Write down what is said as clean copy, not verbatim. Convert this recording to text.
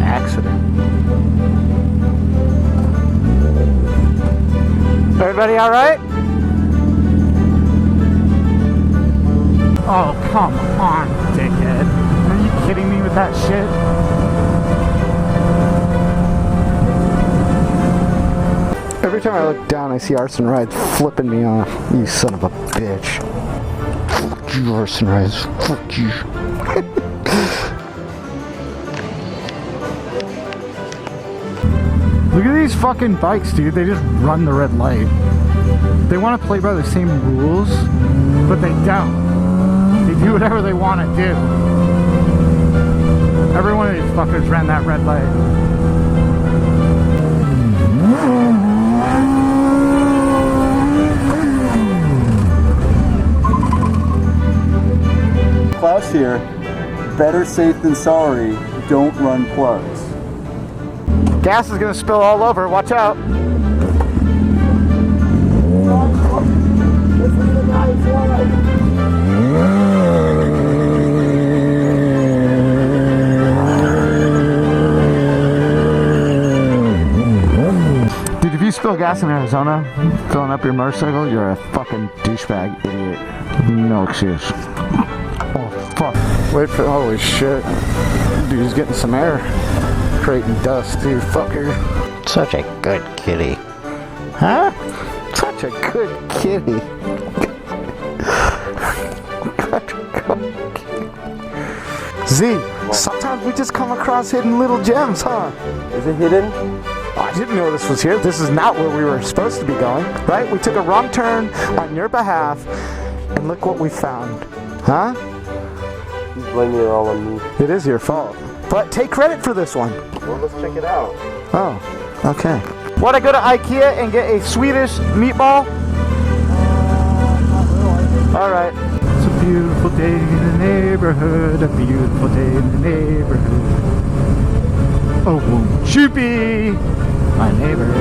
accident. Everybody all right? Oh, come on, dickhead. Are you kidding me with that shit? Every time I look down, I see R.S.M flipping me off. You son of a bitch. Fuck you, R.S.M. Fuck you. Look at these fucking bikes, dude. They just run the red light. They want to play by the same rules, but they don't. They do whatever they want to do. Every one of these fuckers ran that red light. Klaus here. Better safe than sorry. Don't run plugs. Gas is gonna spill all over. Watch out. Dude, if you spill gas in Arizona, filling up your motorcycle, you're a fucking douchebag idiot. No excuse. Oh, fuck. Wait for, holy shit. Dude's getting some air. Creating dust, dude, fucker. Such a good kitty. Huh? Such a good kitty. Z, sometimes we just come across hidden little gems, huh? Is it hidden? Oh, I didn't know this was here. This is not where we were supposed to be going, right? We took a wrong turn on your behalf, and look what we found. Huh? He's blaming it all on me. It is your fault. But take credit for this one. Well, let's check it out. Oh, okay. Want to go to IKEA and get a Swedish meatball? All right. It's a beautiful day in the neighborhood. A beautiful day in the neighborhood. Oh, won't you be my neighbor?